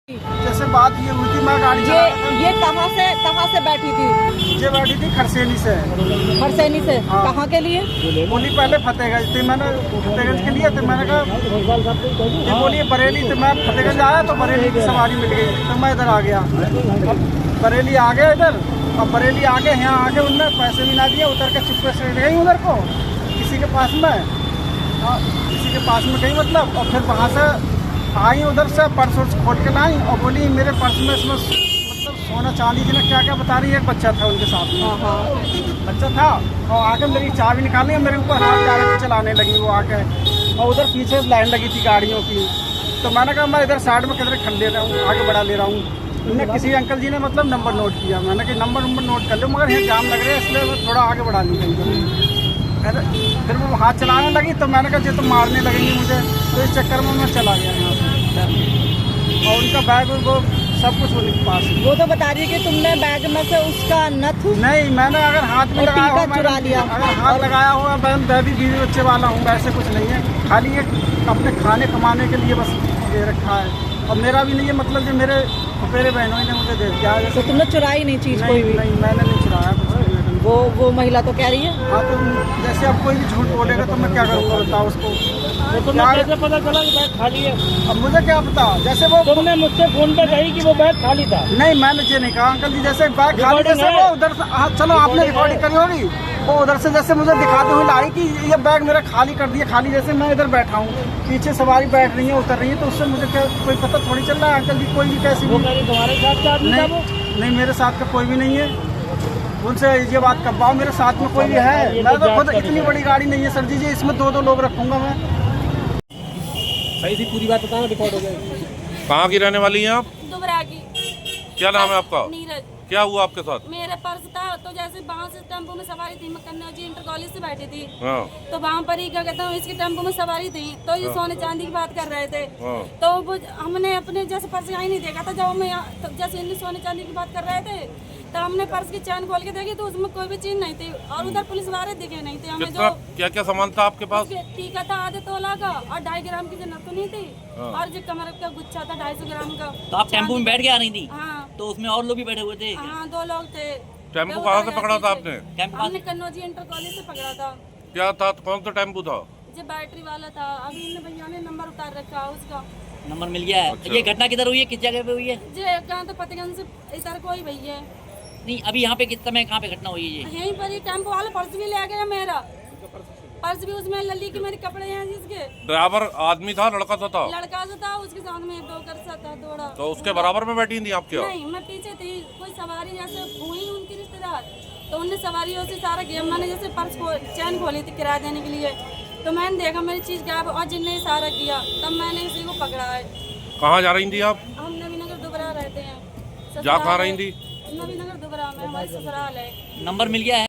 जैसे बात ये हुई थी, मैं गाड़ी ये कहाँ से बैठी थी? ये बैठी थी खरसेनी से। खरसेनी से? हाँ। कहाँ के लिए? बोली पहले फतेहगंज थी, मैंने फतेहगंज के लिए तो मैंने कहा ये बोली बरेली, तो मैं फतेहगंज आया तो बरेली की सवारी मिल गई तो मैं इधर आ गया। अब बरेली आ गया इधर, अब बरेली आगे यहाँ आके उनने पैसे भी ना दिए, उतर के चुप्पे से गई उधर को किसी के पास में, किसी के पास में गई मतलब, और फिर वहाँ से आई उधर से पर्स खोल के लाई और बोली मेरे पर्स में इसमें मतलब सोना चांदी की ना क्या क्या बता रही है। एक बच्चा था उनके साथ में, बच्चा था, और आके मेरी चाबी निकाली मेरे ऊपर हाथ डाल चलाने लगी वो आके, और उधर पीछे लाइन लगी थी गाड़ियों की। तो मैंने कहा मैं इधर साइड में किधर खड़ ले रहा हूँ, आगे बढ़ा ले रहा हूँ। उन्होंने किसी अंकल जी ने मतलब नंबर नोट किया, मैंने कि नंबर नोट कर लो, मगर ये जाम लग रहे हैं इसलिए मैं थोड़ा आगे बढ़ा ली गई। फिर वो हाथ चलाने लगी तो मैंने कहा जो तो मारने लगेंगी मुझे, तो इस चक्कर में मैं चला गया यहाँ से। और उनका बैग वो सब कुछ उनके पास है। वो तो बता रही है कि तुमने बैग में से उसका नथ नहीं, मैंने अगर हाथ में लगाया हो, चुरा लिया, अगर हाथ लगाया हुआ, मैं भी बीवी बच्चे वाला हूँ, वैसे कुछ नहीं है, खाली ये अपने खाने कमाने के लिए बस दे रखा है। और मेरा भी नहीं है मतलब जो मेरे मेरे बहनों ने मुझे दे दिया। तो तुमने चुराई नहीं चीज कोई भी? नहीं, मैंने नहीं चुराया कुछ। वो महिला तो कह रही है। हाँ, तो जैसे अब कोई भी झूठ बोलेगा तो मैं क्या करूँगा बताओ उसको। तो कैसे पता चला कि बैग खाली है? अब मुझे क्या पता, जैसे वो तुमने मुझसे फोन पे कही कि वो बैग खाली था। नहीं, मैंने ये नहीं कहा अंकल जी, जैसे बैग खाली, जैसे वो उधर से, हाँ चलो आपने रिकॉर्डिंग करी होगी, वो उधर से जैसे मुझे दिखाते हुए लाई कि ये बैग मेरा खाली कर दिया, खाली जैसे मैं इधर बैठा हूँ, पीछे सवारी बैठ रही है उतर रही है, तो उससे मुझे क्या कोई पता थोड़ी चल रहा है अंकल जी, कोई भी कैसी भी। तुम्हारे साथ क्या आदमी था वो? नहीं, मेरे साथ का कोई भी नहीं है। उनसे ये बात करवाओ, मेरे साथ में कोई भी है? मैं तो खुद इतनी बड़ी गाड़ी नहीं है सर जी, इसमें दो लोग रखूंगा मैं। सही सी पूरी बात बताओ, रिकॉर्ड हो जाएगी। कहाँ की रहने वाली हैं आप? दुबरा की। क्या नाम है आपका? नीरज। क्या हुआ आपके साथ? मेरा पर्स था, तो जैसे वहाँ से टेम्पो में सवारी थी, मैं कन्या जी इंटर कॉलेज से बैठी थी, हाँ। तो वहाँ पर ही क्या कहता हूँ इसके टेम्पो में सवारी थी, तो ये सोने चांदी की बात कर रहे थे। हाँ। तो वो हमने अपने जैसे पर्स यहाँ ही नहीं देखा था, जब हम तो जैसे इनने सोने चांदी की बात कर रहे थे, तो हमने पर्स की चैन खोल के देखी तो उसमें कोई भी चीज नहीं थी, और उधर पुलिस वाले दिखे नहीं थे हमें। कितना जो क्या क्या सामान था आपके पास? टीका था आधे तोला का, और 2.5 ग्राम की जो नथुनी थी, हाँ। और जो कमर का गुच्छा था 250 ग्राम का। तो आप टेम्पो में बैठ के आ रही थी? हाँ। तो उसमें और लोग भी बैठे हुए थे? हाँ, 2 लोग थे। टेम्पो कहाँ से पकड़ा था आपने? हमने कन्नौजी इंटर कॉलेज से पकड़ा था। क्या था, कौन सा टेम्पो था? जो बैटरी वाला था, अभी इन भैया ने नंबर उतार रखा है उसका। नंबर मिल गया है। अच्छा। ये घटना किधर हुई है, किस जगह पे हुई है? जो कहाँ तो फतेहगंज से इधर कोई भैया है। नहीं, अभी यहाँ पे किस समय कहाँ पे घटना हुई है ये? यहीं पर ही टेम्पो वाला पर्स भी ले गया मेरा, पर्स भी उसमें लली की मेरी कपड़े हैं जिसके। ड्राइवर आदमी था, लड़का था? लड़का जो था उसके साथ में 2 कर सा था थोड़ा। तो उसके बराबर में बैठी थी आप क्या? नहीं, मैं पीछे थी, कोई सवारी जैसे हुई उनकी रिश्तेदार, तो उनने सवारियों से सारा गेम, मैंने जैसे पर्स चैन खोली थी किराया देने के लिए, तो मैंने देखा मेरी चीज गायब, और जिनने इशारा किया तब मैंने इसी को पकड़ा है। कहाँ जा रही थी आप? हम नवीनगर दुबरा रहते हैं। जा कहाँ रही थी? नवीनगर दुबरा में हमारी ससुराल है। नंबर मिल गया है?